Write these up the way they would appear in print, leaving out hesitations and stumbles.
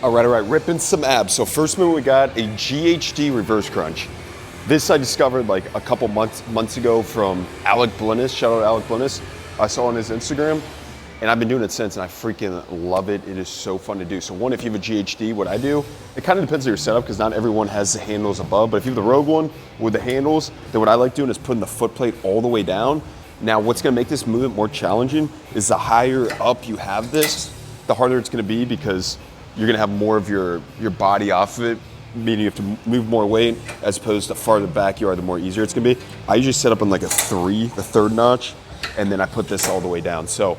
All right, ripping some abs. So first move we got a GHD reverse crunch. This I discovered like a couple months ago from Alec Blinnis. Shout out to Alec Blinnis. I saw on his Instagram, and I've been doing it since, and I freaking love it. It is so fun to do. So one, if you have a GHD, what I do, it kind of depends on your setup because not everyone has the handles above, but if you have the Rogue one with the handles, then what I like doing is putting the foot plate all the way down. Now what's gonna make this movement more challenging is the higher up you have this, the harder it's gonna be because you're gonna have more of your body off of it, meaning you have to move more weight as opposed to farther back you are, the more easier it's gonna be. I usually set up on like a 3, the third notch, and then I put this all the way down. So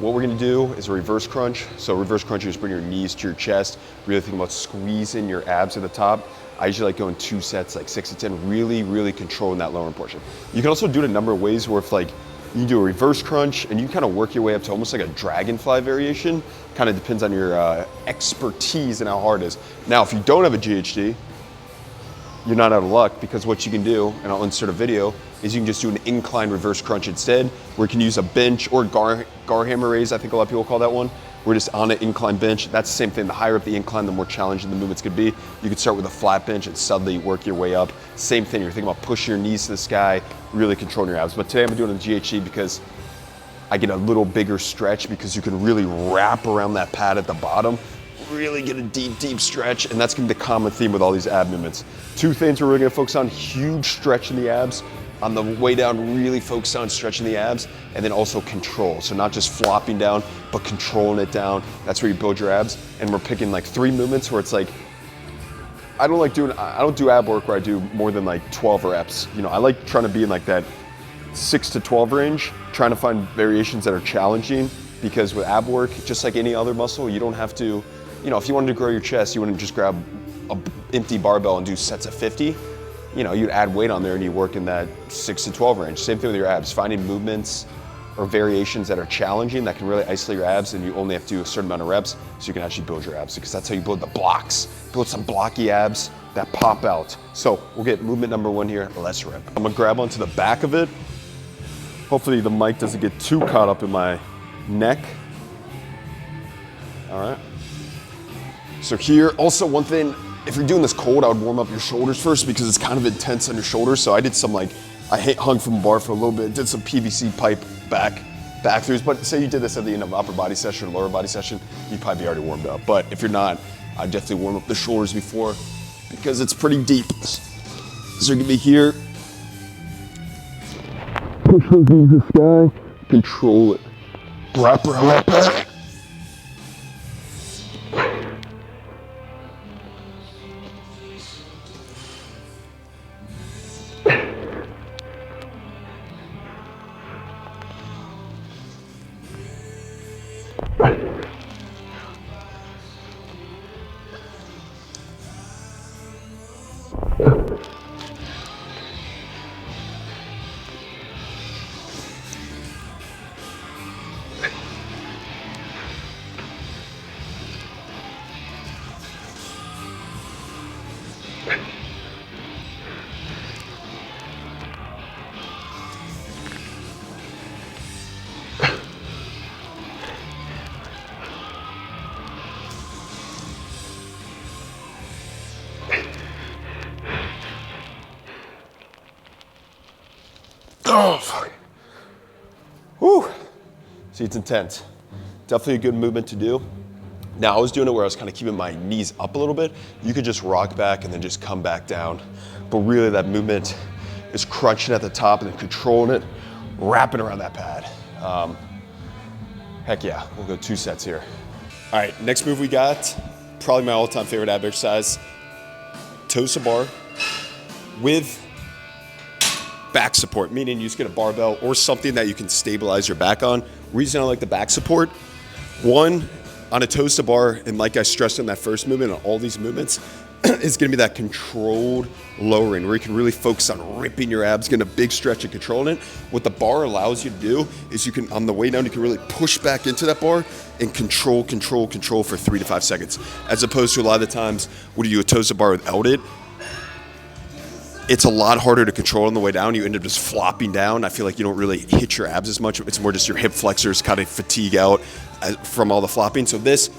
what we're gonna do is a reverse crunch. So reverse crunch, you just bring your knees to your chest, really think about squeezing your abs at the top. I usually like going 2 sets, like 6 to 10, really controlling that lower portion. You can also do it a number of ways where if like, you can do a reverse crunch and you kind of work your way up to almost like a dragonfly variation. Kind of depends on your expertise and how hard it is. Now, if you don't have a GHD, you're not out of luck because what you can do, and I'll insert a video, is you can just do an incline reverse crunch instead, where you can use a bench or gar hammer raise, I think a lot of people call that one. We're just on an incline bench. That's the same thing. The higher up the incline, the more challenging the movements could be. You could start with a flat bench and suddenly work your way up. Same thing, you're thinking about pushing your knees to the sky, really controlling your abs. But today I'm doing a GHD because I get a little bigger stretch because you can really wrap around that pad at the bottom, really get a deep stretch, and that's gonna be the common theme with all these ab movements. 2 things we're really gonna focus on: huge stretch in the abs. On the way down, really focus on stretching the abs, and then also control. So not just flopping down, but controlling it down. That's where you build your abs. And we're picking like 3 movements where it's like, I don't do ab work where I do more than like 12 reps. You know, I like trying to be in like that 6 to 12 range, trying to find variations that are challenging, because with ab work, just like any other muscle, you don't have to, you know, if you wanted to grow your chest, you wouldn't just grab an empty barbell and do sets of 50. You know, you'd add weight on there and you work in that 6 to 12 range. Same thing with your abs, finding movements or variations that are challenging that can really isolate your abs, and you only have to do a certain amount of reps so you can actually build your abs, because that's how you build the blocks. Build some blocky abs that pop out. So we'll get movement number 1 here, let's rip. I'm gonna grab onto the back of it. Hopefully the mic doesn't get too caught up in my neck. All right. So here, also one thing, if you're doing this cold, I would warm up your shoulders first because it's kind of intense on your shoulders. So I did some I hung from a bar for a little bit, did some PVC pipe back throughs. But say you did this at the end of an upper body session or lower body session, you'd probably be already warmed up. But if you're not, I'd definitely warm up the shoulders before because it's pretty deep. So you're gonna be here. Push those knees to the sky, control it. Wrap around that back. Oh, fuck. Whew. See, it's intense. Definitely a good movement to do. Now, I was doing it where I was kind of keeping my knees up a little bit. You could just rock back and then just come back down. But really, that movement is crunching at the top and then controlling it, wrapping around that pad. Heck yeah, we'll go 2 sets here. All right, next move we got, probably my all-time favorite ab exercise, toes to bar with back support, meaning you just get a barbell or something that you can stabilize your back on. Reason I like the back support, 1, on a toes to bar, and like I stressed in that first movement, on all these movements, is gonna be that controlled lowering where you can really focus on ripping your abs, getting a big stretch and controlling it. What the bar allows you to do is you can, on the way down, you can really push back into that bar and control for 3 to 5 seconds. As opposed to a lot of the times when you do a toes to bar without it, it's a lot harder to control on the way down. You end up just flopping down. I feel like you don't really hit your abs as much. It's more just your hip flexors kind of fatigue out from all the flopping. So this,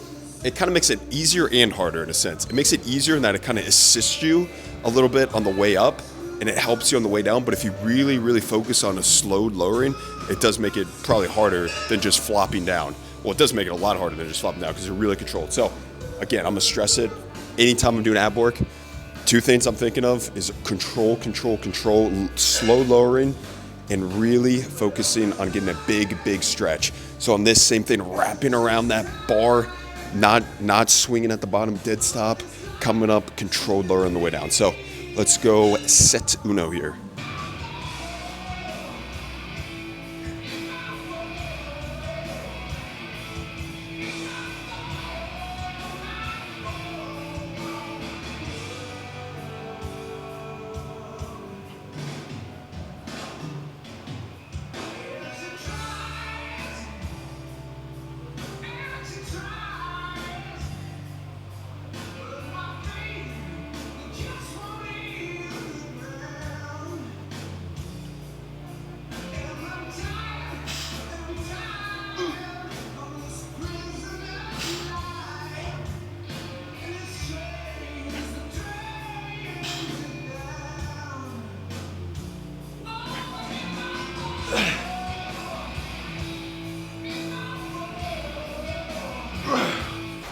it kind of makes it easier and harder in a sense. It makes it easier in that it kind of assists you a little bit on the way up, and it helps you on the way down. But if you really, really focus on a slowed lowering, it does make it probably harder than just flopping down. Well, it does make it a lot harder than just flopping down because you're really controlled. So again, I'm gonna stress it. Anytime I'm doing ab work, two things I'm thinking of is control, slow lowering, and really focusing on getting a big stretch. So on this, same thing, wrapping around that bar, not swinging at the bottom, dead stop, coming up, controlled lower on the way down. So let's go set uno here.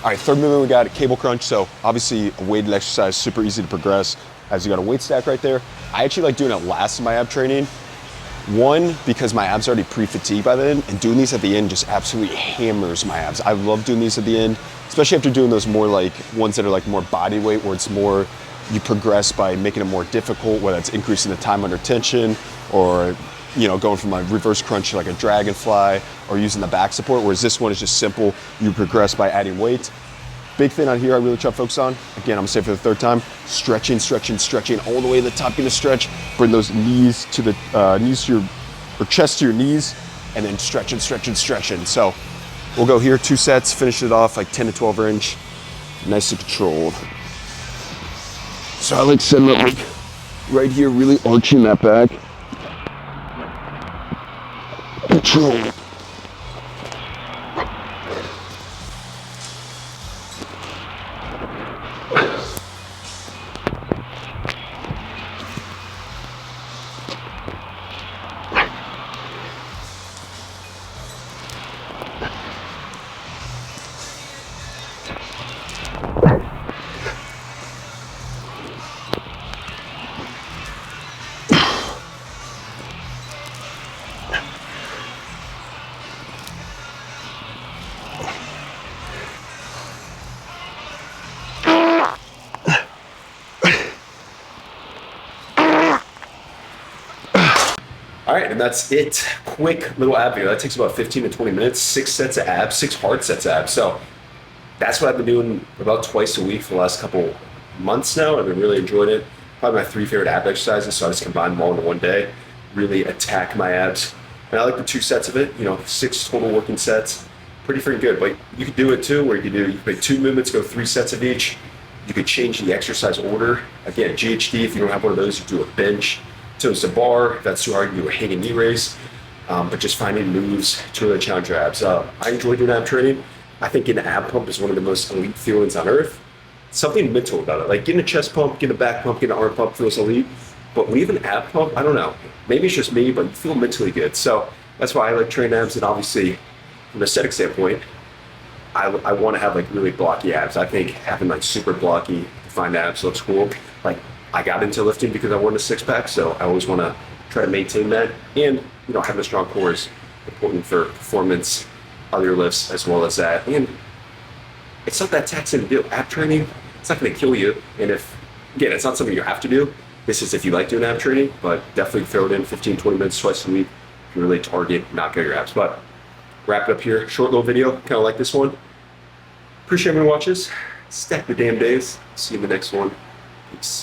All right, third movement, we got a cable crunch. So obviously a weighted exercise, super easy to progress as you got a weight stack right there. I actually like doing it last in my ab training. One, because my abs are already pre-fatigued by then, and doing these at the end just absolutely hammers my abs. I love doing these at the end, especially after doing those more like ones that are like more body weight, where it's more, you progress by making it more difficult, whether it's increasing the time under tension or going from a reverse crunch to like a dragonfly or using the back support, whereas this one is just simple. You progress by adding weight. Big thing on here I really try to focus on, again, I'm gonna say it for the third time, stretching all the way to the top, gonna stretch, bring those knees to the, chest to your knees, and then stretching. So we'll go here, 2 sets, finish it off like 10 to 12 range, nice and controlled. So I like setting up like right here, really arching that back. Control. All right, and that's it. Quick little ab video. That takes about 15 to 20 minutes, 6 sets of abs, 6 hard sets of abs. So that's what I've been doing about twice a week for the last couple months now. I've been really enjoying it. Probably my 3 favorite ab exercises, so I just combine them all into one day, really attack my abs. And I like the 2 sets of it, 6 total working sets. Pretty freaking good, but you could do it too, where you could make 2 movements, go 3 sets of each. You could change the exercise order. Again, GHD, if you don't have one of those, you do a bench. Toes to bar. If that's too hard, you do a hanging knee raise. But just finding moves to really challenge your abs. I enjoy doing ab training. I think an ab pump is one of the most elite feelings on earth. Something mental about it. Like getting a chest pump, getting a back pump, getting an arm pump feels elite. But when you have an ab pump, I don't know. Maybe it's just me, but you feel mentally good. So that's why I like training abs. And obviously, from an aesthetic standpoint, I want to have like really blocky abs. I think having like super blocky, defined abs looks cool. Like I got into lifting because I wanted a 6-pack, so I always want to try to maintain that. And having a strong core is important for performance, other lifts as well as that. And it's not that taxing to do. Ab training, it's not going to kill you. And again, it's not something you have to do. This is if you like doing ab training, but definitely throw it in 15, 20 minutes twice a week to really target, knock out your abs. But wrap it up here. Short little video, kind of like this one. Appreciate everyone who watches. Stack the damn days. See you in the next one. Peace.